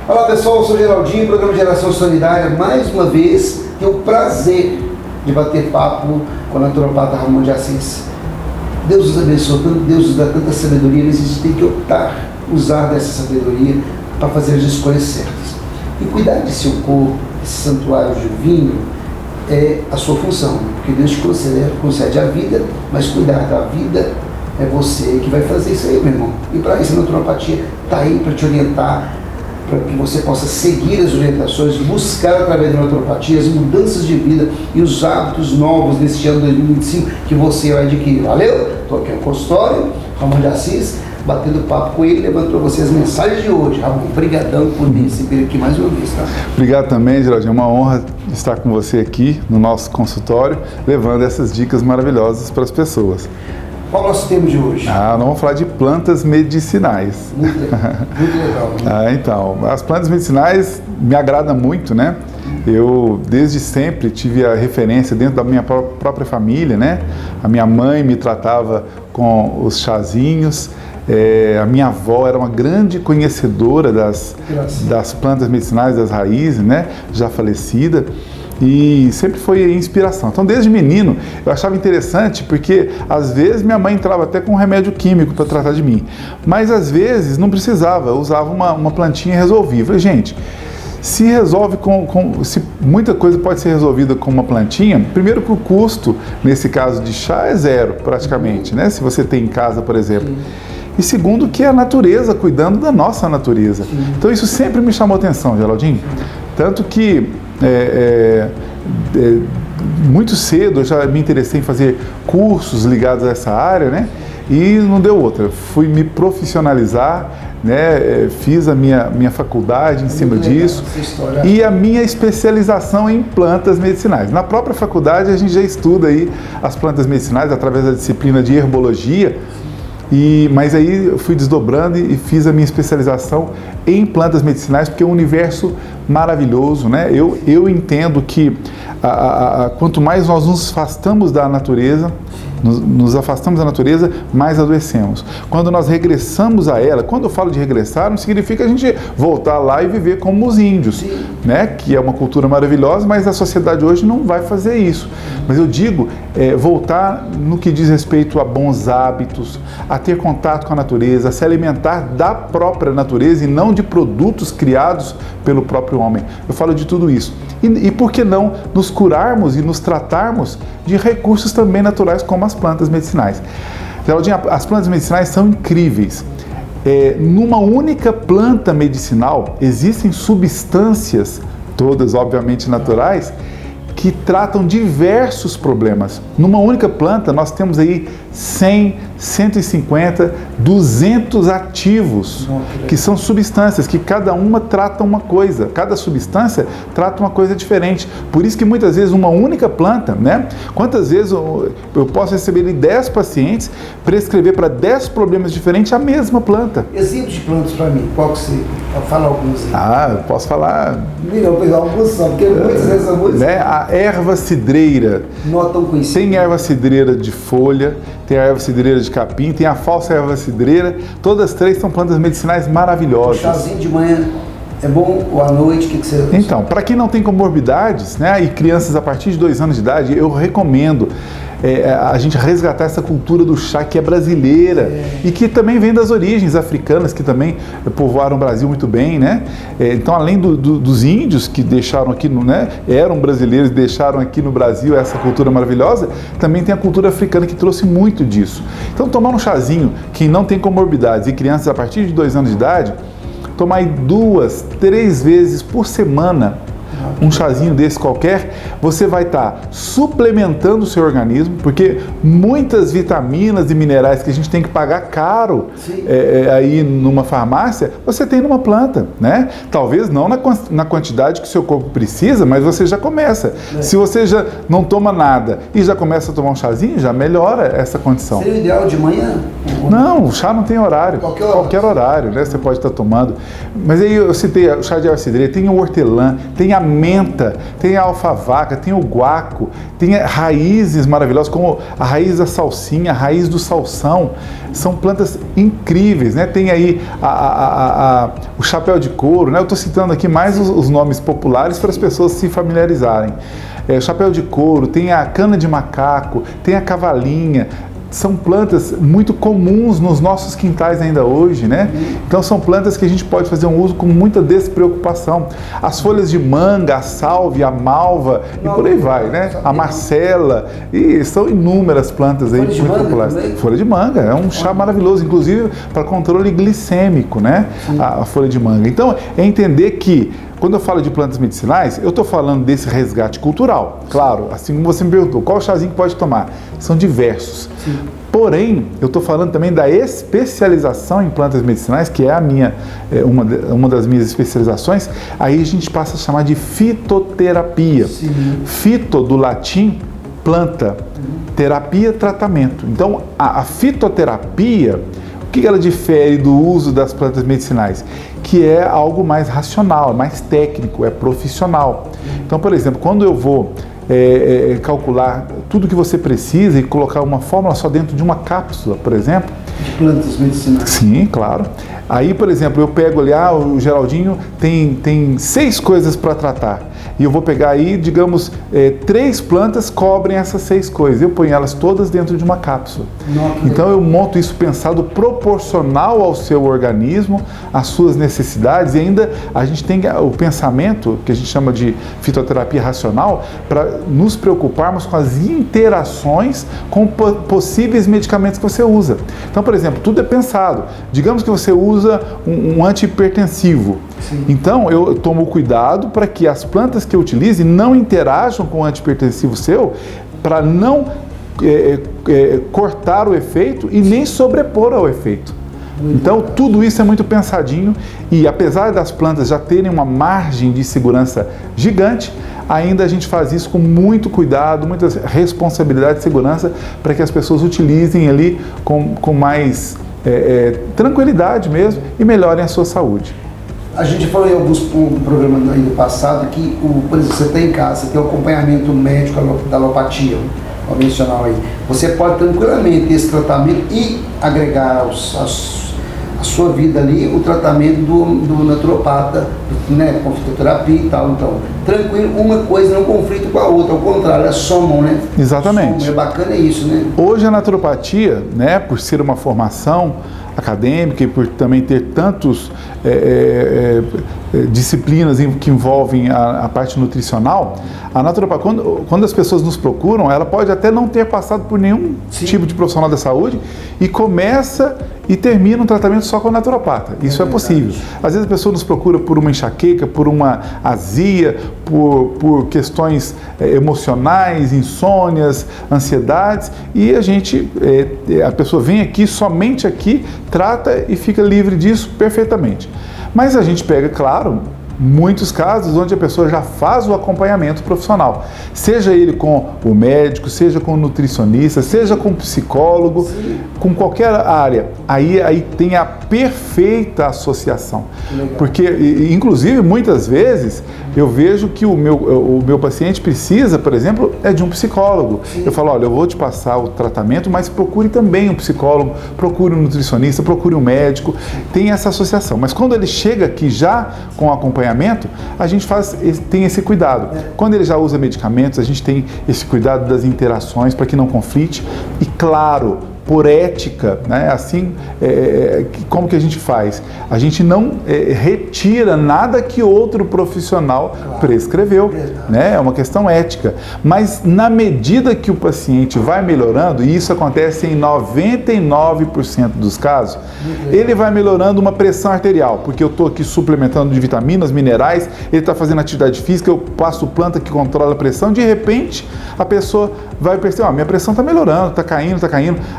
Olá pessoal, eu sou o Geraldinho, programa Geração Solidária. Mais uma vez, tenho o prazer de bater papo com a naturopata Ramon de Assis. Deus os abençoa tanto, Deus nos dá tanta sabedoria, mas a gente tem que optar, usar dessa sabedoria para fazer as escolhas certas. E cuidar de seu corpo, esse santuário divino, é a sua função, porque Deus te concede a vida, mas cuidar da vida é você que vai fazer isso aí, meu irmão. E para isso a naturopatia está aí para te orientar, para que você possa seguir as orientações, buscar através da naturopatia as mudanças de vida e os hábitos novos deste ano 2025 que você vai adquirir. Valeu? Estou aqui no consultório, Ramon de Assis, batendo papo com ele, levando para você as mensagens de hoje. Ramon, brigadão por me receber aqui mais uma vez, tá? Obrigado também, Geraldinho. É uma honra estar com você aqui no nosso consultório, levando essas dicas maravilhosas para as pessoas. Qual é o nosso tema de hoje? Nós vamos falar de plantas medicinais. Muito legal. Né? Então, as plantas medicinais me agradam muito, né? Eu, desde sempre, tive a referência dentro da minha própria família, né? A minha mãe me tratava com os chazinhos, a minha avó era uma grande conhecedora das plantas medicinais, das raízes, né? Já falecida. E sempre foi inspiração. Então, desde menino, eu achava interessante porque, às vezes, minha mãe entrava até com um remédio químico para tratar de mim. Mas, às vezes, não precisava. Eu usava uma plantinha e resolvia. Eu falei, gente, se resolve se muita coisa pode ser resolvida com uma plantinha, primeiro que o custo, nesse caso de chá, é zero, praticamente, né? Se você tem em casa, por exemplo. E segundo, que é a natureza, cuidando da nossa natureza. Então, isso sempre me chamou atenção, Geraldinho. Tanto que muito cedo eu já me interessei em fazer cursos ligados a essa área, né? E não deu outra. Fui me profissionalizar, né? Fiz a minha faculdade em cima disso e a minha especialização em plantas medicinais. Na própria faculdade a gente já estuda aí as plantas medicinais através da disciplina de herbologia. Mas aí eu fui desdobrando e fiz a minha especialização em plantas medicinais, porque é um universo maravilhoso, né? Eu entendo que quanto mais nós nos afastamos da natureza, nos afastamos da natureza, mais adoecemos. Quando nós regressamos a ela, quando eu falo de regressar, não significa a gente voltar lá e viver como os índios, né? Que é uma cultura maravilhosa, mas a sociedade hoje não vai fazer isso. Mas eu digo, voltar no que diz respeito a bons hábitos, a ter contato com a natureza, a se alimentar da própria natureza e não de produtos criados pelo próprio homem. Eu falo de tudo isso. E por que não nos curarmos e nos tratarmos de recursos também naturais como as plantas medicinais? Geraldinho, as plantas medicinais são incríveis. Numa única planta medicinal existem substâncias, todas obviamente naturais, que tratam diversos problemas. Numa única planta nós temos aí 100, 150, 200 ativos, que são substâncias, que cada uma trata uma coisa, cada substância trata uma coisa diferente. Por isso que muitas vezes uma única planta, né? Quantas vezes eu posso receber 10 pacientes, prescrever para 10 problemas diferentes a mesma planta. Exemplos de plantas para mim, qual que você fala alguns aí? Eu posso falar... Não, alguns só, porque muitas vezes são muitas. Né? A erva cidreira. Não tão conhecida. Tem erva cidreira de folha, tem a erva cidreira de capim, tem a falsa erva cidreira. Todas as três são plantas medicinais maravilhosas. Um chazinho de manhã é bom ou à noite? O que você... Então, para quem não tem comorbidades, né, e crianças a partir de 2 anos de idade, eu recomendo a gente resgatar essa cultura do chá que é brasileira e que também vem das origens africanas, que também povoaram o Brasil muito bem, né? Então, além dos índios que deixaram aqui, né, eram brasileiros e deixaram aqui no Brasil essa cultura maravilhosa, também tem a cultura africana que trouxe muito disso. Então, tomar um chazinho, quem não tem comorbidades e crianças a partir de 2 anos de idade, tomar 2, 3 vezes por semana um chazinho desse qualquer, você vai estar suplementando o seu organismo, porque muitas vitaminas e minerais que a gente tem que pagar caro aí numa farmácia, você tem numa planta, né? Talvez não na quantidade que o seu corpo precisa, mas você já começa. Se você já não toma nada e já começa a tomar um chazinho, já melhora essa condição. Seria o ideal de manhã? Não, o chá não tem horário. Qualquer horário, né? Você pode estar tomando. Mas aí eu citei o chá de erva cidreira, tem o hortelã, tem a menta, tem a alfavaca, tem o guaco, tem raízes maravilhosas, como a raiz da salsinha, a raiz do salsão. São plantas incríveis, né? Tem aí o chapéu de couro, né? Eu estou citando aqui mais os nomes populares para as pessoas se familiarizarem. Chapéu de couro, tem a cana de macaco, tem a cavalinha. São plantas muito comuns nos nossos quintais ainda hoje, né? Então são plantas que a gente pode fazer um uso com muita despreocupação. As folhas de manga, a sálvia, a malva e por aí vai, né? A marcela, e são inúmeras plantas aí muito populares. Folha de manga é um chá maravilhoso, inclusive para controle glicêmico, né? A folha de manga. Então é entender que quando eu falo de plantas medicinais, eu estou falando desse resgate cultural. Claro, assim como você me perguntou, qual chazinho que pode tomar? São diversos. Sim. Porém, eu estou falando também da especialização em plantas medicinais, que é a minha, uma das minhas especializações. Aí a gente passa a chamar de fitoterapia. Sim. Fito, do latim, planta. Terapia, tratamento. Então, a fitoterapia, o que ela difere do uso das plantas medicinais? Que é algo mais racional, mais técnico, é profissional. Então, por exemplo, quando eu vou calcular tudo que você precisa e colocar uma fórmula só dentro de uma cápsula, por exemplo. De plantas medicinais. Sim, claro. Aí, por exemplo, eu pego ali, o Geraldinho tem 6 coisas para tratar. E eu vou pegar aí, digamos, 3 plantas cobrem essas 6 coisas. Eu ponho elas todas dentro de uma cápsula. Então eu monto isso pensado proporcional ao seu organismo, às suas necessidades. E ainda a gente tem o pensamento, que a gente chama de fitoterapia racional, para nos preocuparmos com as interações com possíveis medicamentos que você usa. Então, por exemplo, tudo é pensado. Digamos que você usa um antihipertensivo. Sim. Então, eu tomo cuidado para que as plantas que eu utilize não interajam com o antihipertensivo seu, para não cortar o efeito e nem sobrepor ao efeito. Então, tudo isso é muito pensadinho e, apesar das plantas já terem uma margem de segurança gigante, ainda a gente faz isso com muito cuidado, muita responsabilidade e segurança para que as pessoas utilizem ali com mais tranquilidade mesmo e melhorem a sua saúde. A gente falou em alguns programas aí do passado que, por exemplo, você tem em casa, você tem o acompanhamento médico da alopatia, convencional aí. Você pode tranquilamente ter esse tratamento e agregar a sua vida ali o tratamento do naturopata, né, com fitoterapia e tal. Então, tranquilo, uma coisa não conflita com a outra, ao contrário, elas somam, né? Exatamente. Somam, é bacana isso, né? Hoje a naturopatia, né, por ser uma formação acadêmica e por também ter tantos disciplinas que envolvem a parte nutricional, a naturopatia, quando as pessoas nos procuram, ela pode até não ter passado por nenhum tipo de profissional da saúde e começa e termina um tratamento só com a naturopata. Isso é possível. Às vezes a pessoa nos procura por uma enxaqueca, por uma azia, por questões emocionais, insônias, ansiedades, e a pessoa vem aqui, somente aqui, trata e fica livre disso perfeitamente. Mas a gente pega, claro, muitos casos onde a pessoa já faz o acompanhamento profissional, seja ele com o médico, seja com o nutricionista, seja com o psicólogo, sim, com qualquer área. Aí tem a perfeita associação. Porque, inclusive, muitas vezes eu vejo que o meu paciente precisa, por exemplo, de um psicólogo. Sim. Eu falo, olha, eu vou te passar o tratamento, mas procure também um psicólogo, procure um nutricionista, procure um médico. Tem essa associação. Mas quando ele chega aqui já com acompanhamento, a gente tem esse cuidado. Quando ele já usa medicamentos, a gente tem esse cuidado das interações para que não conflite. E, claro, por ética, né? Assim, como que a gente faz? A gente não retira nada que outro profissional prescreveu, né? É uma questão ética. Mas na medida que o paciente vai melhorando, e isso acontece em 99% dos casos, ele vai melhorando uma pressão arterial, porque eu estou aqui suplementando de vitaminas, minerais, ele está fazendo atividade física, eu passo planta que controla a pressão, de repente a pessoa vai perceber, minha pressão está melhorando, está caindo.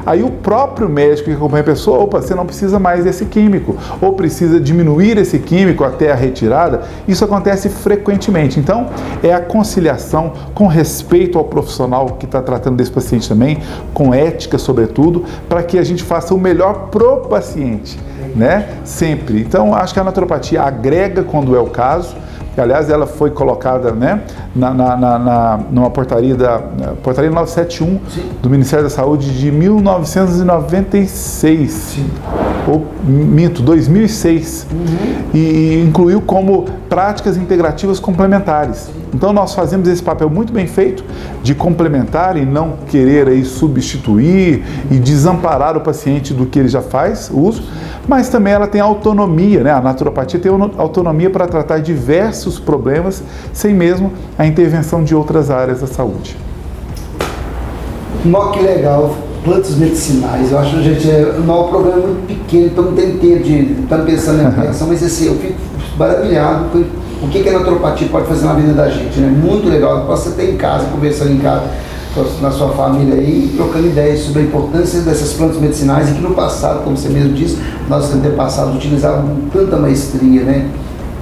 Aí o próprio médico que acompanha a pessoa, você não precisa mais desse químico, ou precisa diminuir esse químico até a retirada. Isso acontece frequentemente. Então, é a conciliação com respeito ao profissional que está tratando desse paciente também, com ética sobretudo, para que a gente faça o melhor pro paciente, né? Sempre. Então, acho que a naturopatia agrega quando é o caso, E, aliás, ela foi colocada, né, numa portaria portaria 971 Sim. do Ministério da Saúde de 1996. Sim. Ou minto, 2006. E incluiu como práticas integrativas complementares. Então nós fazemos esse papel muito bem feito de complementar e não querer aí substituir e desamparar o paciente do que ele já faz uso, mas também ela tem autonomia, né? A naturopatia tem autonomia para tratar diversos problemas sem mesmo a intervenção de outras áreas da saúde. Nó, que legal, plantas medicinais. Eu acho, gente, o programa é muito pequeno, então não tem tempo de estar pensando na aplicação, mas assim, eu fico maravilhado com o que a naturopatia pode fazer na vida da gente, né? Muito legal, você ter em casa, conversando em casa, na sua família aí, trocando ideias sobre a importância dessas plantas medicinais e que no passado, como você mesmo disse, nossos antepassados utilizavam com tanta maestria, né?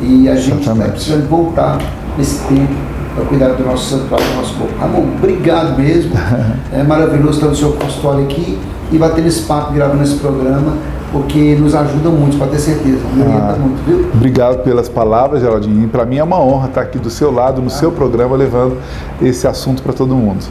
E a gente está precisando voltar nesse tempo para cuidar do nosso santuário, do nosso corpo. Ramon, obrigado mesmo. É maravilhoso ter o seu consultório aqui e bater esse papo, gravando esse programa, porque nos ajuda muito, para ter certeza. Muito, viu? Obrigado pelas palavras, Geraldinho. Para mim é uma honra estar aqui do seu lado, no seu programa, levando esse assunto para todo mundo.